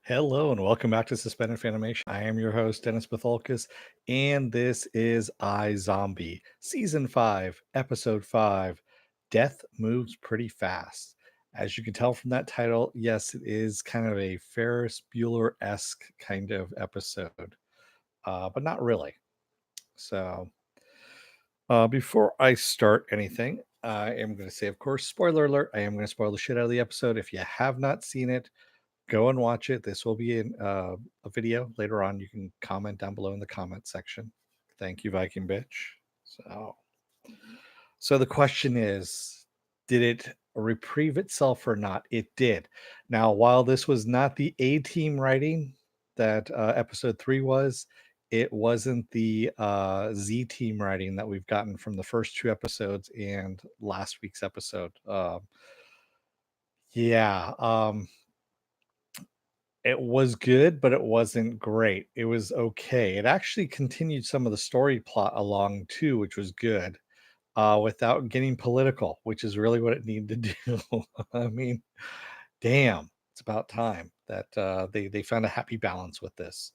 Hello and welcome back to Suspended Fanimation. I am your host, Dennis Betholkis, and this is iZombie, Season 5, Episode 5. Death Moves Pretty Fast. As you can tell from that title, yes, it is kind of a Ferris Bueller-esque kind of episode, but not really. So, before I start anything, I am going to say, of course, spoiler alert, I am going to spoil the shit out of the episode. If you have not seen it, go and watch it. This will be in a video later on. You can comment down below in the comment section. Thank you, Viking bitch. So the question is, did it reprieve itself or not? It did. Now, while this was not the A team writing that episode 3 was, it wasn't the Z team writing that we've gotten from the first 2 episodes and last week's episode. Yeah. It was good, but it wasn't great. It was okay. It actually continued some of the story plot along too, which was good, without getting political, which is really what it needed to do. I mean, damn, it's about time that they found a happy balance with this.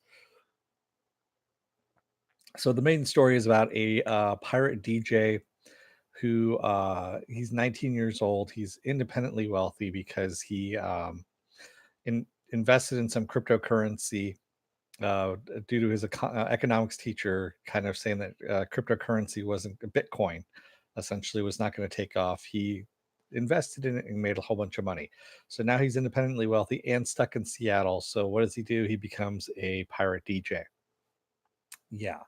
So the main story is about a pirate DJ who he's 19 years old. He's independently wealthy because he invested in some cryptocurrency due to his economics teacher kind of saying that cryptocurrency wasn't Bitcoin, essentially was not going to take off. He invested in it and made a whole bunch of money. So now he's independently wealthy and stuck in Seattle. So what does he do? He becomes a pirate DJ. Yeah.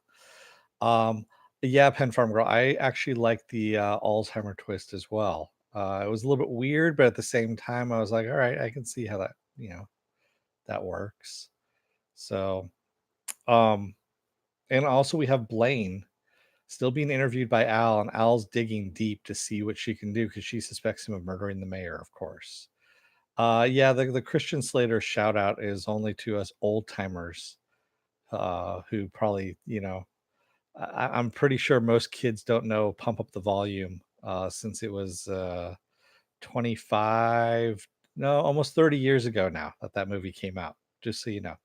Um, yeah, Pen Farm Girl. I actually like the Alzheimer twist as well. It was a little bit weird, but at the same time, I was like, all right, I can see how that, that works. So, um, and also we have Blaine still being interviewed by Al, and Al's digging deep to see what she can do because she suspects him of murdering the mayor, of course. Yeah, the Christian Slater shout out is only to us old timers who probably, I'm pretty sure most kids don't know Pump Up the Volume since it was 25, no, almost 30 years ago now that movie came out, just so you know.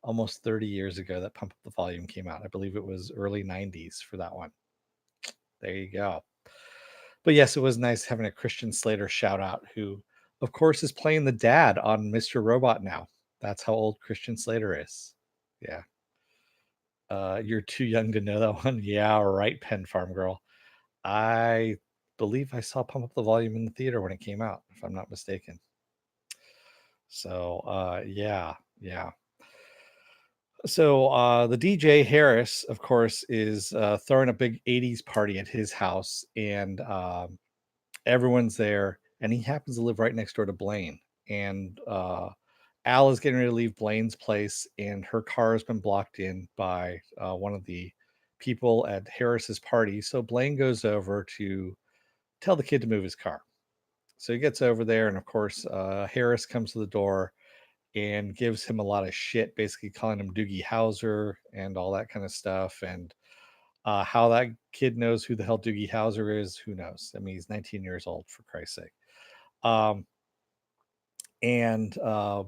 Almost 30 years ago that Pump Up the Volume came out. I believe it was early 90s for that one. There you go. But yes, it was nice having a Christian Slater shout out, who, of course, is playing the dad on Mr. Robot now. That's how old Christian Slater is. Yeah. You're too young to know that one. Yeah, right, Pen Farm Girl. I believe I saw Pump Up the Volume in the theater when it came out, if I'm not mistaken. So, yeah. So the DJ Harris, of course, is throwing a big 80s party at his house, and everyone's there, and he happens to live right next door to Blaine. And Al is getting ready to leave Blaine's place, and her car has been blocked in by one of the people at Harris's party. So Blaine goes over to tell the kid to move his car. So he gets over there, and of course, Harris comes to the door and gives him a lot of shit, basically calling him Doogie Howser and all that kind of stuff. And how that kid knows who the hell Doogie Howser is, who knows? I mean, he's 19 years old, for Christ's sake. And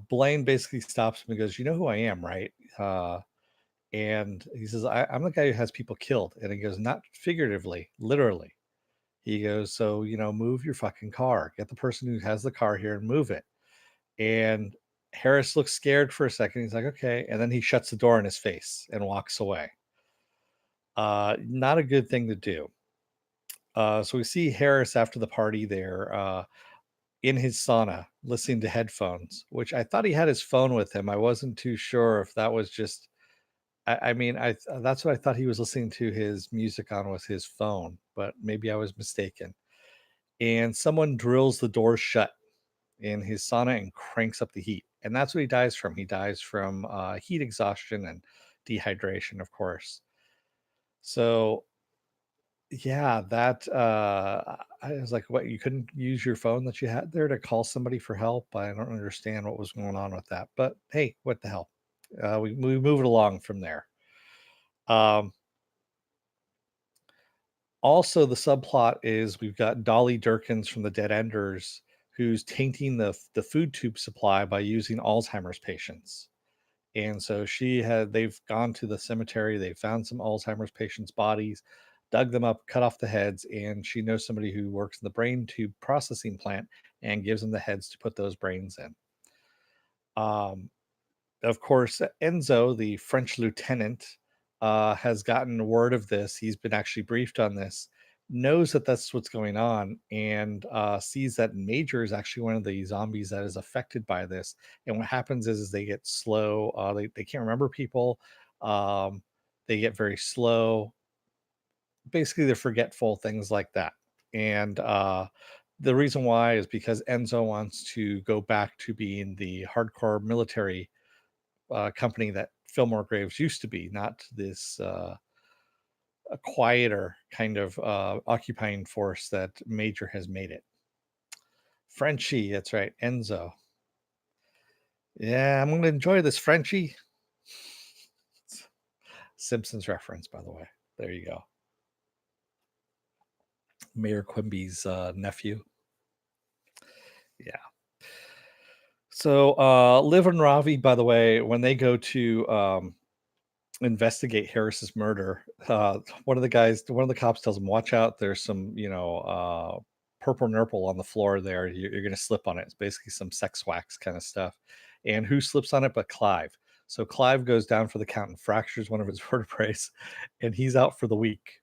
Blaine basically stops him and goes, "You know who I am, right?" And he says, I'm the guy who has people killed. And he goes, "Not figuratively, literally." He goes, "So, move your fucking car. Get the person who has the car here and move it." And Harris looks scared for a second. He's like, "Okay." And then he shuts the door in his face and walks away. Not a good thing to do. So we see Harris after the party there in his sauna listening to headphones, which I thought he had his phone with him. I wasn't too sure if that was just, I mean, that's what I thought he was listening to his music on, was his phone, but maybe I was mistaken. And someone drills the door shut in his sauna and cranks up the heat. And that's what he dies from. He dies from heat exhaustion and dehydration, of course. So yeah, that I was like, what, you couldn't use your phone that you had there to call somebody for help? I don't understand what was going on with that. But hey, what the hell? We move it along from there. Um Also, the subplot is we've got Dolly Durkins from the Dead Enders, who's tainting the food tube supply by using Alzheimer's patients. And so they've gone to the cemetery, they found some Alzheimer's patients' bodies, dug them up, cut off the heads, and she knows somebody who works in the brain tube processing plant and gives them the heads to put those brains in. Um, of course, Enzo, the French lieutenant, has gotten word of this. He's been actually briefed on this, knows that that's what's going on, and sees that Major is actually one of the zombies that is affected by this. And what happens is they get slow. They can't remember people. Um, they get very slow. Basically, they're forgetful, things like that. And the reason why is because Enzo wants to go back to being the hardcore military company that Fillmore Graves used to be, not this a quieter kind of occupying force that Major has made it. Frenchie, that's right, Enzo. Yeah, I'm going to enjoy this, Frenchie. Simpsons reference, by the way. There you go. Mayor Quimby's nephew. Yeah. So Liv and Ravi, by the way, when they go to investigate Harris's murder, one of the cops tells him, "Watch out! There's some, purple nurple on the floor there. You're going to slip on it. It's basically some sex wax kind of stuff." And who slips on it but Clive? So Clive goes down for the count and fractures one of his vertebrae, and he's out for the week.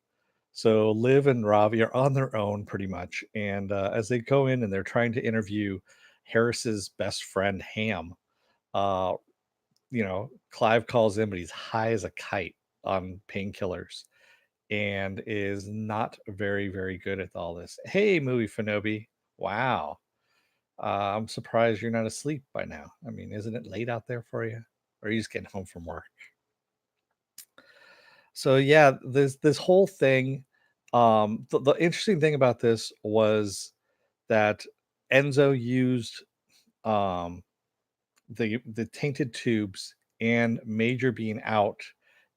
So Liv and Ravi are on their own pretty much, and as they go in and they're trying to interview Harris's best friend Ham, uh, Clive calls in, but he's high as a kite on painkillers and is not very, very good at all this. Hey, movie Fanobi. Wow. I'm surprised you're not asleep by now. I mean, isn't it late out there for you? Or are you just getting home from work? So yeah, this whole thing. The interesting thing about this was that Enzo used um the tainted tubes and Major being out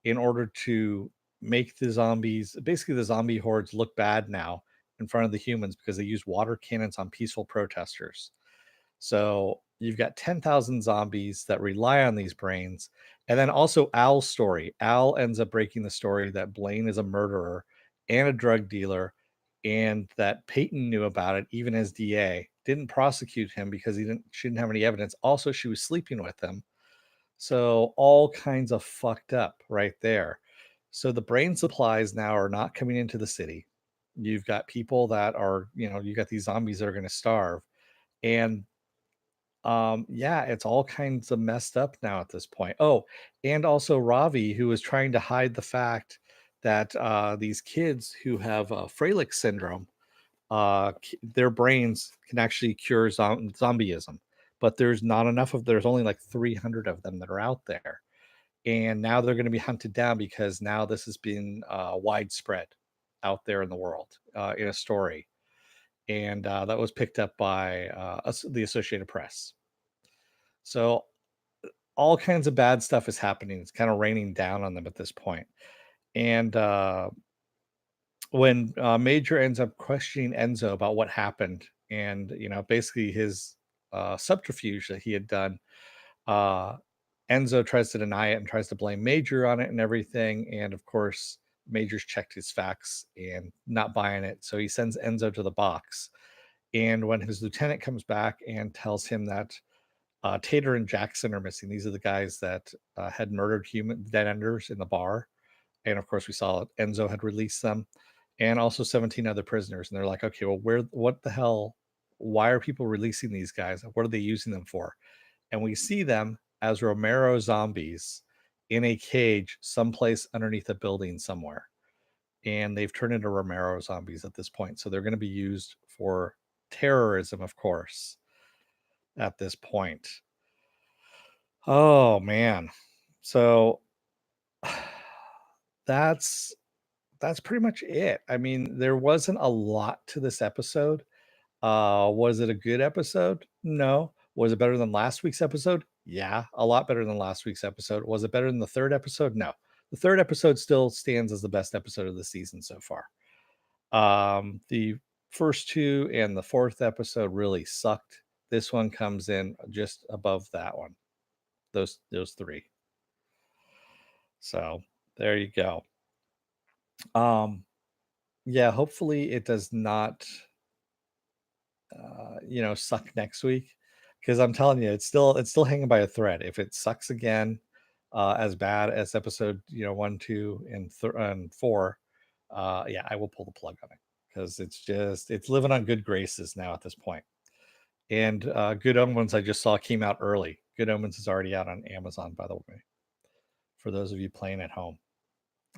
in order to make the zombies, basically the zombie hordes, look bad now in front of the humans because they use water cannons on peaceful protesters. So you've got 10,000 zombies that rely on these brains. And then also Al's story. Al ends up breaking the story that Blaine is a murderer and a drug dealer, and that Peyton knew about it even as DA. Didn't prosecute him because she didn't have any evidence. Also, she was sleeping with him. So all kinds of fucked up right there. So the brain supplies now are not coming into the city. You've got people that are, you got these zombies that are going to starve. And yeah, it's all kinds of messed up now at this point. Oh, and also Ravi, who is trying to hide the fact that these kids who have Freilich syndrome, their brains can actually cure zombieism, but there's only like 300 of them that are out there. And now they're going to be hunted down because now this has been widespread out there in the world in a story. And that was picked up by the Associated Press. So all kinds of bad stuff is happening. It's kind of raining down on them at this point. And when Major ends up questioning Enzo about what happened and, basically his subterfuge that he had done, uh, Enzo tries to deny it and tries to blame Major on it and everything. And of course, Major's checked his facts and not buying it. So he sends Enzo to the box. And when his lieutenant comes back and tells him that Tater and Jackson are missing. These are the guys that had murdered human dead enders in the bar. And of course, we saw Enzo had released them and also 17 other prisoners. And they're like, okay, well, what the hell? Why are people releasing these guys? What are they using them for? And we see them as Romero zombies in a cage someplace underneath a building somewhere. And they've turned into Romero zombies at this point. So they're going to be used for terrorism, of course, at this point. Oh man. So that's that's pretty much it. I mean, there wasn't a lot to this episode. Was it a good episode? No. Was it better than last week's episode? Yeah, a lot better than last week's episode. Was it better than the third episode? No. The third episode still stands as the best episode of the season so far. The first two and the fourth episode really sucked. This one comes in just above that one. Those three. So there you go. Yeah, hopefully it does not suck next week, because I'm telling you, it's still hanging by a thread. If it sucks again, as bad as episode 1, 2, and 4, yeah, I will pull the plug on it, because it's living on good graces now at this point. And Good Omens, I just saw, came out early. Good Omens is already out on Amazon, by the way, for those of you playing at home.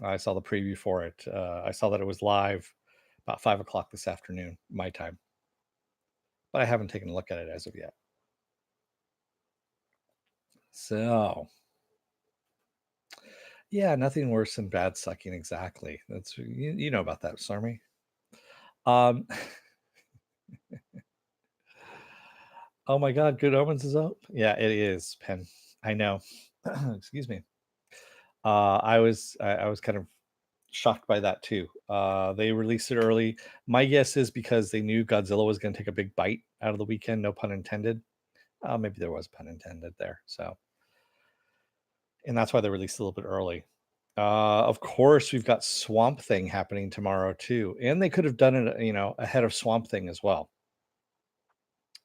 I saw the preview for it. I saw that it was live about 5 o'clock this afternoon, my time, but I haven't taken a look at it as of yet. So, yeah, nothing worse than bad sucking. Exactly. That's you know about that, Sarmy. Um, oh my God, Good Omens is up. Yeah, it is, Pen. I know. Excuse me. I was kind of shocked by that too. They released it early. My guess is because they knew Godzilla was going to take a big bite out of the weekend. No pun intended. Maybe there was pun intended there. So, and that's why they released a little bit early. Of course, we've got Swamp Thing happening tomorrow too, and they could have done it, ahead of Swamp Thing as well.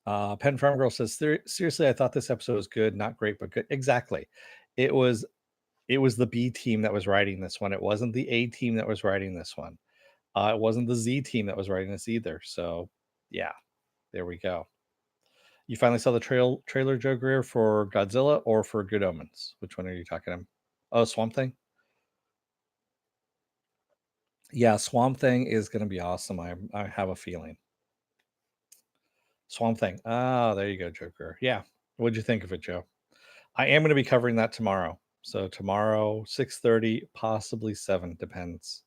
Pen Farm Girl says, "Seriously, I thought this episode was good, not great, but good." Exactly. It was. It was the B team that was writing this one. It wasn't the A team that was writing this one. It wasn't the Z team that was writing this either. So, yeah, there we go. You finally saw the trailer, Joe Greer, for Godzilla or for Good Omens? Which one are you talking about? Oh, Swamp Thing. Yeah, Swamp Thing is going to be awesome. I have a feeling. Swamp Thing. Oh, there you go, Joker. Yeah. What'd you think of it, Joe? I am going to be covering that tomorrow. So tomorrow, 6:30, possibly 7, depends.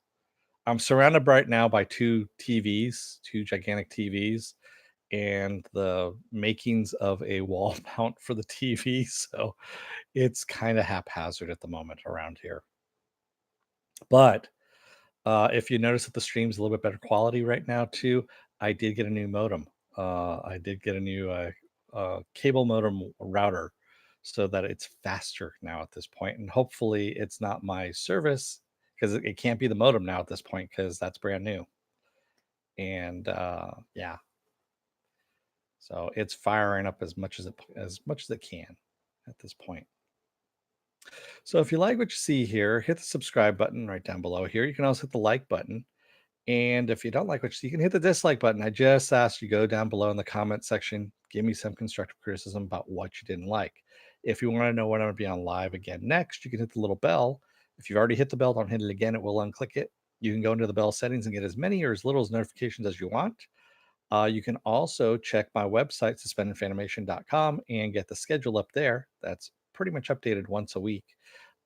I'm surrounded right now by two TVs, two gigantic TVs, and the makings of a wall mount for the TV. So it's kind of haphazard at the moment around here. But if you notice that the stream's a little bit better quality right now too, I did get a new modem. I did get a new cable modem router, so that it's faster now at this point. And hopefully, it's not my service, because it can't be the modem now at this point, because that's brand new. And yeah, so it's firing up as much as it can at this point. So if you like what you see here, hit the subscribe button right down below here. You can also hit the like button. And if you don't like what you see, you can hit the dislike button. I just asked you, go down below in the comment section, give me some constructive criticism about what you didn't like. If you want to know when I'm going to be on live again next, you can hit the little bell. If you've already hit the bell, don't hit it again. It will unclick it. You can go into the bell settings and get as many or as little as notifications as you want. You can also check my website, suspendedfanimation.com, and get the schedule up there. That's pretty much updated once a week.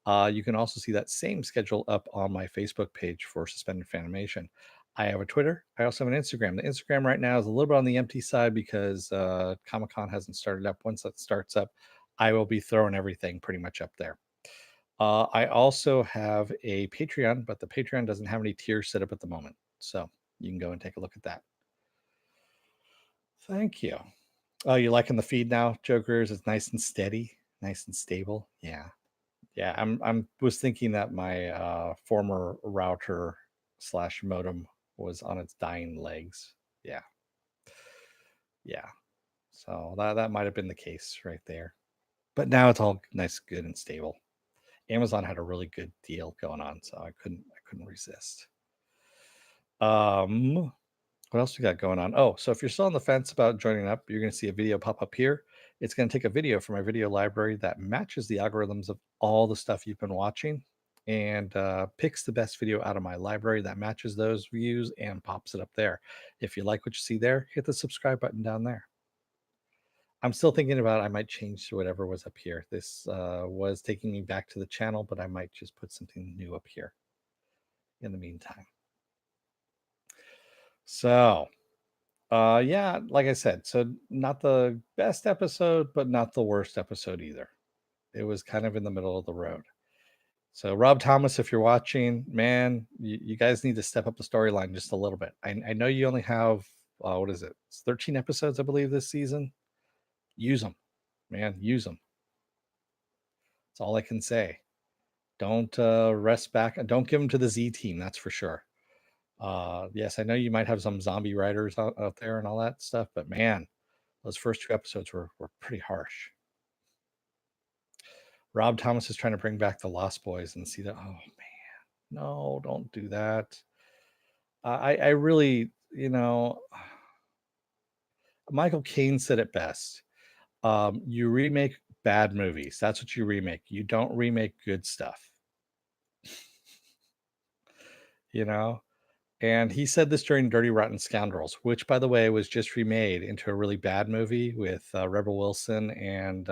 You can also see that same schedule up on my Facebook page for Suspended Fanimation. I have a Twitter. I also have an Instagram. The Instagram right now is a little bit on the empty side because Comic-Con hasn't started up. Once that starts up, I will be throwing everything pretty much up there. I also have a Patreon, but the Patreon doesn't have any tiers set up at the moment. So you can go and take a look at that. Thank you. Oh, you liking the feed now, Jokers? It's nice and steady, nice and stable. Yeah. Yeah, I'm was thinking that my former router slash modem was on its dying legs. Yeah. Yeah. So that might have been the case right there. But now it's all nice, good, and stable. Amazon had a really good deal going on, so I couldn't resist. What else we got going on? Oh, so if you're still on the fence about joining up, you're going to see a video pop up here. It's going to take a video from my video library that matches the algorithms of all the stuff you've been watching, and picks the best video out of my library that matches those views and pops it up there. If you like what you see there, hit the subscribe button down there. I'm still thinking about, I might change to whatever was up here. This was taking me back to the channel, but I might just put something new up here in the meantime. So yeah, like I said, so not the best episode, but not the worst episode either. It was kind of in the middle of the road. So Rob Thomas, if you're watching, man, you guys need to step up the storyline just a little bit. I know you only have what is it? It's 13 episodes, I believe, this season. Use them, man. Use them. That's all I can say. Don't rest back. Don't give them to the Z team. That's for sure. Yes, I know you might have some zombie writers out there and all that stuff, but man, those first two episodes were pretty harsh. Rob Thomas is trying to bring back the Lost Boys and see that. Oh man, no, don't do that. I really, Michael Caine said it best. You remake bad movies. That's what you remake. You don't remake good stuff. You know, and he said this during Dirty Rotten Scoundrels, which, by the way, was just remade into a really bad movie with Rebel Wilson and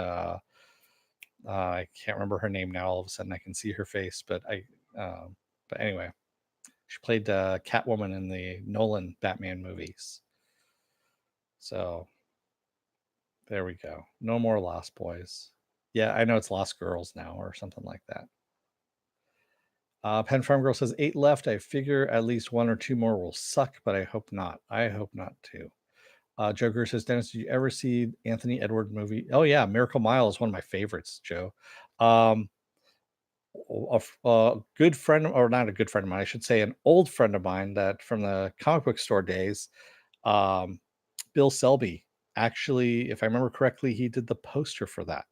I can't remember her name now. All of a sudden, I can see her face, but anyway, she played Catwoman in the Nolan Batman movies. So there we go. No more Lost Boys. Yeah, I know it's Lost Girls now or something like that. Pen Farm Girl says 8 left. I figure at least 1 or 2 more will suck, but I hope not. I hope not too. Joker says, Dennis, did you ever see Anthony Edward movie? Oh yeah, Miracle Mile is one of my favorites, Joe. A good friend, or not a good friend of mine, I should say, an old friend of mine that from the comic book store days, um, Bill Selby. Actually, if I remember correctly, he did the poster for that,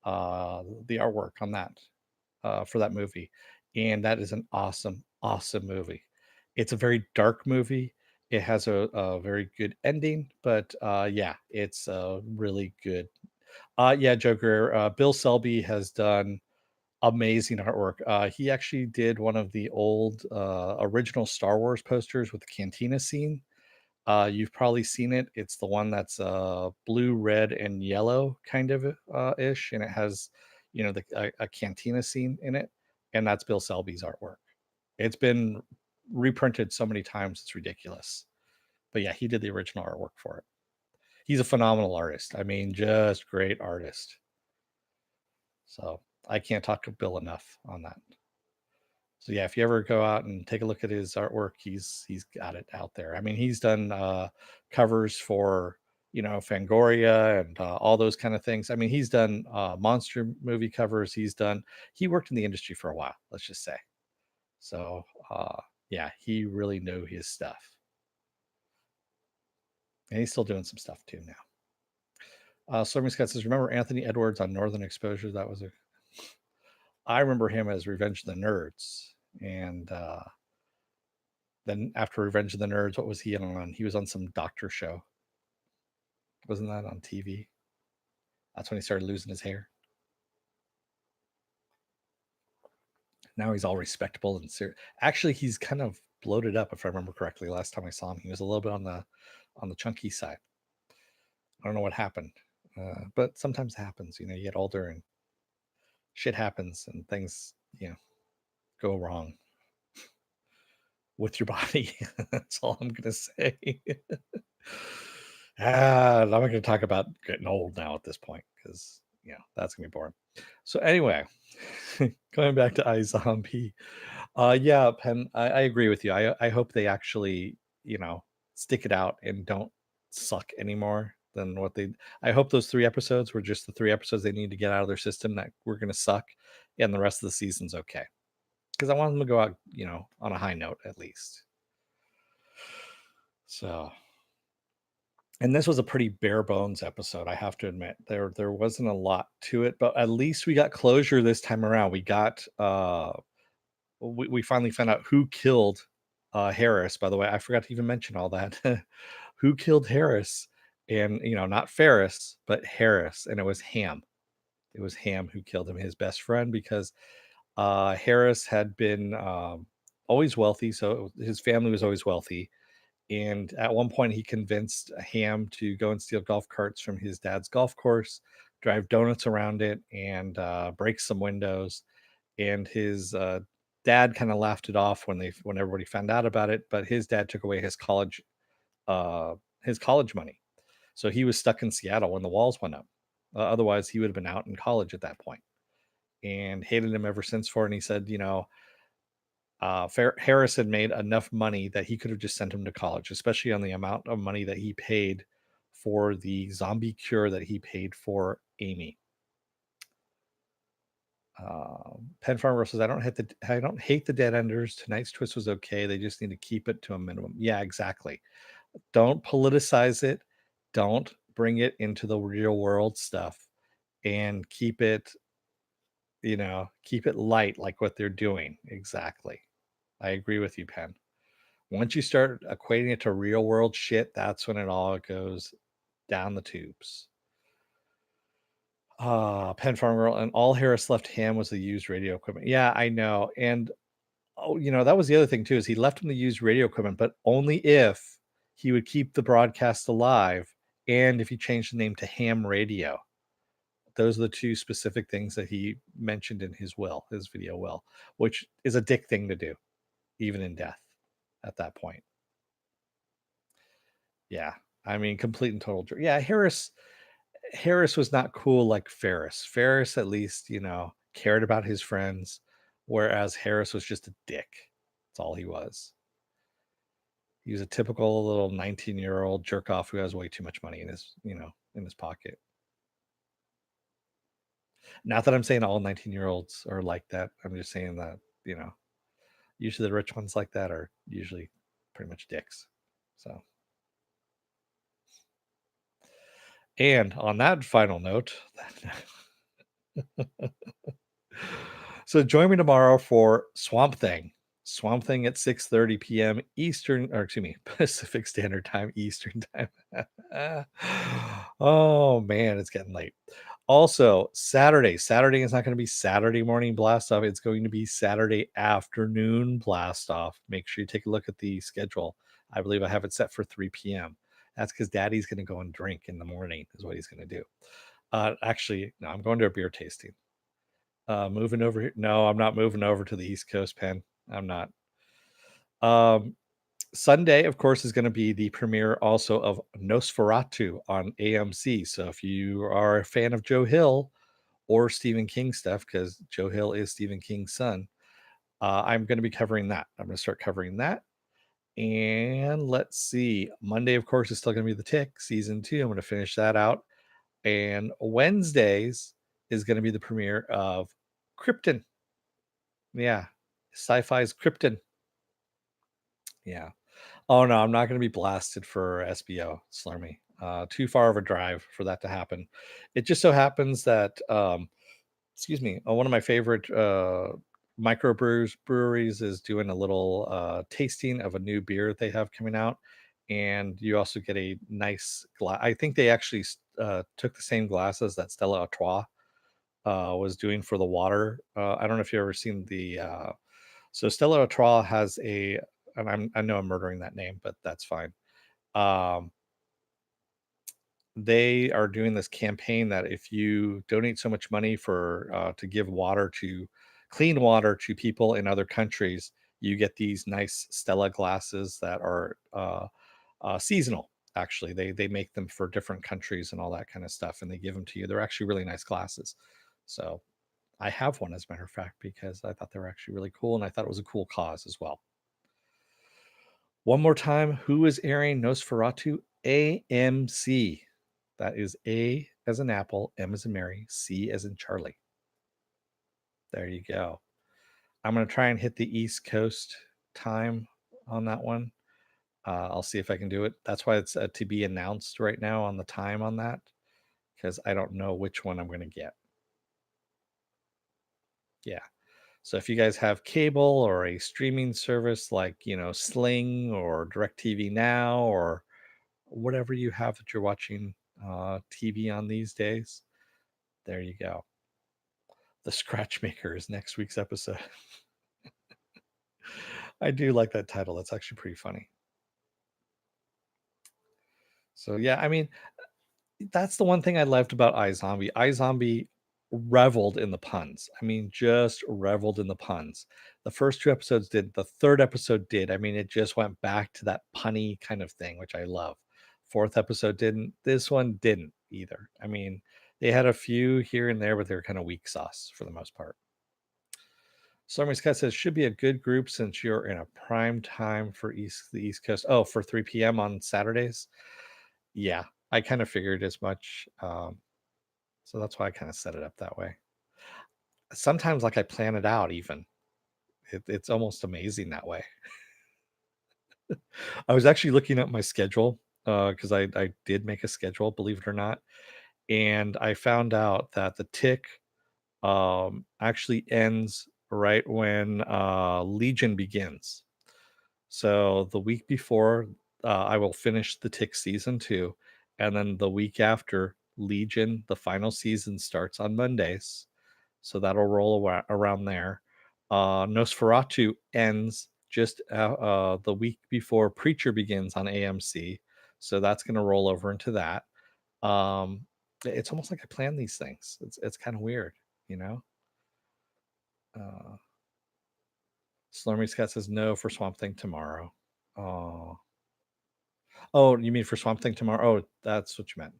the artwork on that for that movie, and that is an awesome, awesome movie. It's a very dark movie. It has a very good ending, but yeah, it's really good. Yeah, Joker. Bill Selby has done amazing artwork. He actually did one of the old original Star Wars posters with the cantina scene. You've probably seen it. It's the one that's blue, red, and yellow kind of ish, and it has, a cantina scene in it, and that's Bill Selby's artwork. It's been reprinted so many times it's ridiculous. But yeah, he did the original artwork for it. He's a phenomenal artist. I mean, just great artist. So I can't talk to Bill enough on that. So yeah, if you ever go out and take a look at his artwork, he's got it out there. I mean, he's done covers for Fangoria and all those kind of things. I mean, he's done monster movie covers. He worked in the industry for a while, let's just say. So yeah, he really knew his stuff, and he's still doing some stuff too now. Stormy Scott says, "Remember Anthony Edwards on Northern Exposure? That was I remember him as Revenge of the Nerds, and then after Revenge of the Nerds, what was he on? He was on some doctor show. Wasn't that on TV? That's when he started losing his hair. Now he's all respectable and serious. Actually, he's kind of bloated up, if I remember correctly. Last time I saw him, he was a little bit on the chunky side. I don't know what happened, but sometimes it happens. You get older and shit happens, and things go wrong with your body. That's all I'm gonna say. I'm not going to talk about getting old now at this point because that's gonna be boring. So anyway, going back to iZombie, yeah, Pen, I agree with you. I hope they actually stick it out and don't suck anymore than what they. I hope those 3 episodes were just the 3 episodes they need to get out of their system that we're gonna suck, and the rest of the season's okay. Because I want them to go out, on a high note at least. So, and this was a pretty bare bones episode, I have to admit. There wasn't a lot to it, but at least we got closure this time around. We got we finally found out who killed Harris. By the way, I forgot to even mention all that. Who killed Harris? And not Ferris, but Harris, and it was Ham. It was Ham who killed him, his best friend, because Harris had been always wealthy, so his family was always wealthy. And at one point, he convinced Ham to go and steal golf carts from his dad's golf course, drive donuts around it, and break some windows. And his dad kind of laughed it off when everybody found out about it. But his dad took away his college money, so he was stuck in Seattle when the walls went up. Otherwise, he would have been out in college at that point, and hated him ever since for it. And he said, Harris had made enough money that he could have just sent him to college, especially on the amount of money that he paid for the zombie cure that he paid for Amy. Penn Farmer says, I don't hate the Dead Enders. Tonight's twist was okay. They just need to keep it to a minimum. Yeah, exactly. Don't politicize it. Don't bring it into the real world stuff, and keep it, keep it light like what they're doing. Exactly. I agree with you, Penn. Once you start equating it to real world shit, that's when it all goes down the tubes. Penn Farmer, and all Harris left him was the used radio equipment. Yeah, I know. And that was the other thing too, is he left him the used radio equipment, but only if he would keep the broadcast alive and if he changed the name to ham radio. Those are the two specific things that he mentioned in his video will, which is a dick thing to do, even in death at that point. Yeah. I mean, complete and total. Yeah. Harris was not cool like Ferris. Ferris, at least, cared about his friends, whereas Harris was just a dick. That's all he was. He was a typical little 19-year-old jerk off who has way too much money in his pocket. Not that I'm saying all 19-year-olds are like that. I'm just saying that, usually the rich ones like that are usually pretty much dicks. So, and on that final note, so join me tomorrow for Swamp Thing. Swamp Thing at 6:30 p.m. Eastern, or excuse me, Pacific Standard Time, Eastern Time. Oh man, it's getting late. Also, Saturday is not going to be Saturday morning blast off. It's going to be Saturday afternoon blast off. Make sure you take a look at the schedule. I believe I have it set for 3 p.m. That's because Daddy's going to go and drink in the morning, is what he's going to do. Actually, no, I'm going to a beer tasting. Moving over here. No, I'm not moving over to the East Coast, Pen. I'm not. Sunday, of course, is going to be the premiere also of Nosferatu on AMC. So if you are a fan of Joe Hill or Stephen King stuff, because Joe Hill is Stephen King's son, I'm going to be covering that. I'm going to start covering that. And let's see. Monday, of course, is still going to be The Tick season 2. I'm going to finish that out. And Wednesdays is going to be the premiere of Krypton. Yeah. Sci-fi's Krypton. Yeah. Oh no, I'm not going to be blasted for SBO. Slurmy. Too far of a drive for that to happen. It just so happens that, excuse me, one of my favorite breweries is doing a little tasting of a new beer they have coming out, and you also get a nice glass. I think they actually took the same glasses that Stella Artois was doing for the water. I don't know if you've ever seen the. So Stella Artois has and I know I'm murdering that name, but that's fine. They are doing this campaign that if you donate so much money for to give clean water to people in other countries, you get these nice Stella glasses that are seasonal. Actually, they make them for different countries and all that kind of stuff, and they give them to you. They're actually really nice glasses. So I have one, as a matter of fact, because I thought they were actually really cool, and I thought it was a cool cause as well. One more time, who is airing Nosferatu? AMC. That is A as in Apple, M as in Mary, C as in Charlie. There you go. I'm going to try and hit the East Coast time on that one. I'll see if I can do it. That's why it's to be announced right now on the time on that, because I don't know which one I'm going to get. Yeah. So if you guys have cable or a streaming service like, Sling or DirecTV Now or whatever you have that you're watching TV on these days, there you go. The Scratch Maker is next week's episode. I do like that title. That's actually pretty funny. So yeah, I mean, that's the one thing I loved about iZombie. iZombie reveled in the puns. I mean, just reveled in the puns. The first 2 episodes did. The 3rd episode did. I mean, it just went back to that punny kind of thing, which I love. 4th episode didn't. This one didn't either. I mean, they had a few here and there, but they were kind of weak sauce for the most part. Stormy Scott says should be a good group since you're in a prime time for the East Coast. Oh, for 3 p.m. on Saturdays. Yeah, I kind of figured as much. So that's why I kind of set it up that way. Sometimes, like I plan it out. Even it's almost amazing that way. I was actually looking at my schedule because I did make a schedule, believe it or not, and I found out that the tick actually ends right when Legion begins. So the week before, I will finish the Tick season 2, and then the week after, Legion, the final season starts on Mondays. So that'll roll around there. Nosferatu ends just the week before Preacher begins on AMC. So that's going to roll over into that. It's almost like I plan these things. It's kind of weird, you know. Uh, Slurmy Scott says no for Swamp Thing tomorrow. Oh, oh, you mean for Swamp Thing tomorrow? Oh, that's what you meant.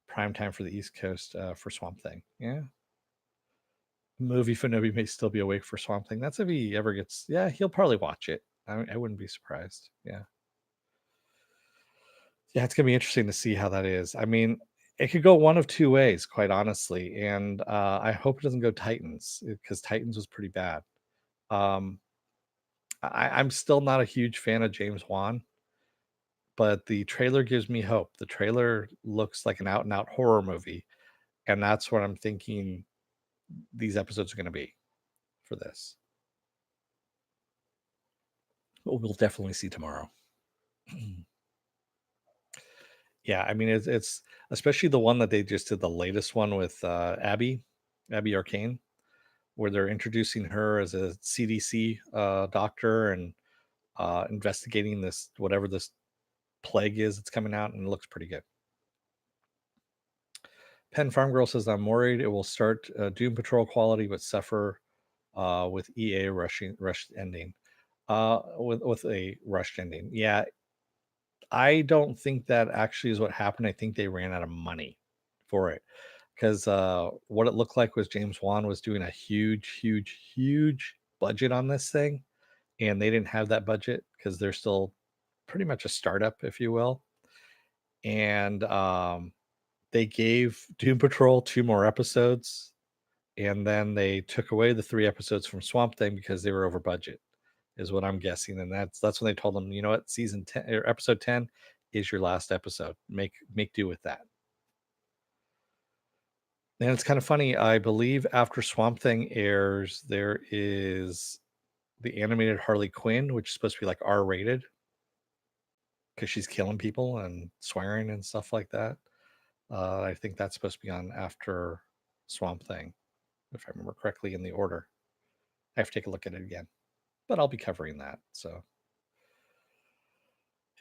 Prime time for the East Coast for Swamp Thing. Yeah. Movie Fanobi may still be awake for Swamp Thing. That's if he ever gets. Yeah, he'll probably watch it. I wouldn't be surprised. Yeah. Yeah, it's gonna be interesting to see how that is. I mean, it could go one of two ways, quite honestly. And I hope it doesn't go Titans because Titans was pretty bad. Um, I'm still not a huge fan of James Wan, but the trailer gives me hope. The trailer looks like an out and out horror movie, and that's what I'm thinking these episodes are going to be for this. But we'll definitely see tomorrow. Yeah, I mean it's especially the one that they just did, the latest one with Abby Arcane, where they're introducing her as a CDC doctor and investigating this whatever this plague is that's coming out, and it looks pretty good. Penn Farm Girl says, I'm worried it will start Doom Patrol quality but suffer with EA rushed ending. With a rushed ending. Yeah, I don't think that actually is what happened. I think they ran out of money for it. Because what it looked like was James Wan was doing a huge budget on this thing, and they didn't have that budget because they're still pretty much a startup, if you will. And they gave Doom Patrol 2 more episodes, and then they took away the 3 episodes from Swamp Thing because they were over budget, is what I'm guessing. And that's when they told them, you know what, season 10 or episode 10 is your last episode. Make do with that. And it's kind of funny. I believe after Swamp Thing airs, there is the animated Harley Quinn, which is supposed to be like R rated because she's killing people and swearing and stuff like that. I think that's supposed to be on after Swamp Thing, if I remember correctly in the order. I have to take a look at it again, but I'll be covering that. So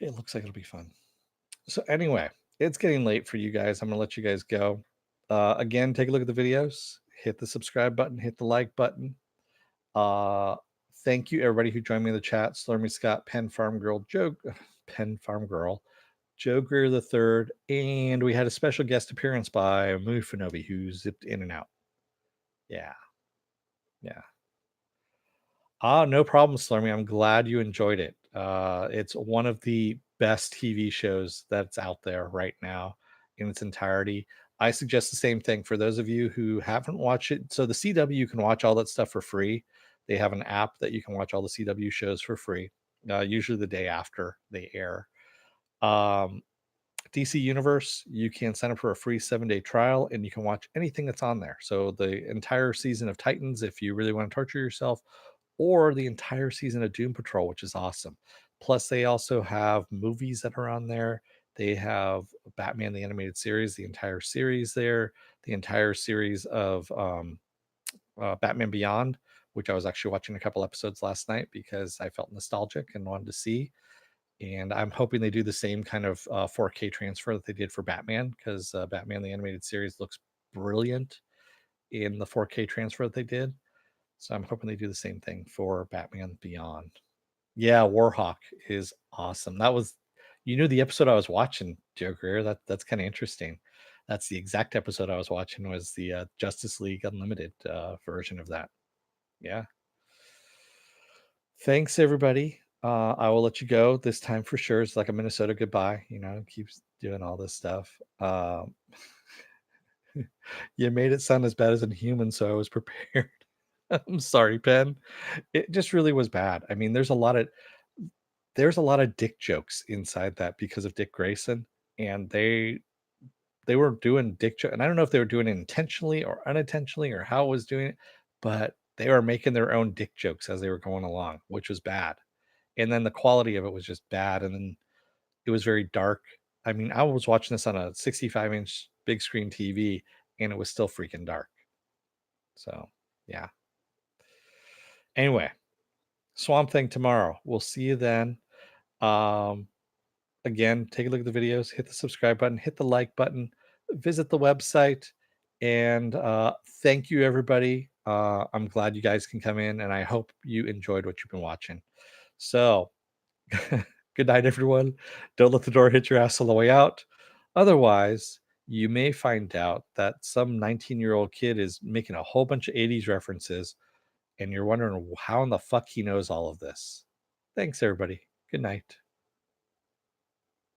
it looks like it'll be fun. So anyway, it's getting late for you guys. I'm gonna let you guys go. Again, take a look at the videos, hit the subscribe button, hit the like button. Uh, thank you everybody who joined me in the chat. Slurmy Scott, Penn Farm Girl, Joe, Penn Farm Girl, Joe Greer the Third, and we had a special guest appearance by Mufinobi who zipped in and out. Yeah, yeah. No problem, Slurmy. I'm glad you enjoyed it. It's one of the best TV shows that's out there right now in its entirety. I suggest the same thing for those of you who haven't watched it. So the CW, you can watch all that stuff for free. They have an app that you can watch all the CW shows for free, usually the day after they air. Um, DC Universe, you can sign up for a free 7-day trial and you can watch anything that's on there. So the entire season of Titans, if you really want to torture yourself, or the entire season of Doom Patrol, which is awesome. Plus, they also have movies that are on there. They have Batman the Animated Series, the entire series there, the entire series of Batman Beyond, which I was actually watching a couple episodes last night because I felt nostalgic and wanted to see. And I'm hoping they do the same kind of 4K transfer that they did for Batman, because Batman the Animated Series looks brilliant in the 4K transfer that they did. So I'm hoping they do the same thing for Batman Beyond. Yeah, Warhawk is awesome. That was, you knew the episode I was watching, Joe Greer. That's kind of interesting. That's the exact episode I was watching, was the Justice League Unlimited version of that. Yeah. Thanks, everybody. I will let you go this time for sure. It's like a Minnesota goodbye, keeps doing all this stuff. You made it sound as bad as Inhuman, so I was prepared. I'm sorry, Pen. It just really was bad. I mean, there's a lot of dick jokes inside that because of Dick Grayson, and they were doing dick joke, and I don't know if they were doing it intentionally or unintentionally or how it was doing it, but they were making their own dick jokes as they were going along, which was bad. And then the quality of it was just bad, and then it was very dark. I mean, I was watching this on a 65-inch big screen TV, and it was still freaking dark. So, yeah. Anyway, Swamp Thing tomorrow. We'll see you then. Um, Again, take a look at the videos, hit the subscribe button, hit the like button, visit the website, and thank you, everybody. I'm glad you guys can come in, and I hope you enjoyed what you've been watching. So, good night, everyone. Don't let the door hit your ass on the way out. Otherwise, you may find out that some 19-year-old kid is making a whole bunch of 80s references, and you're wondering how in the fuck he knows all of this. Thanks, everybody. Good night.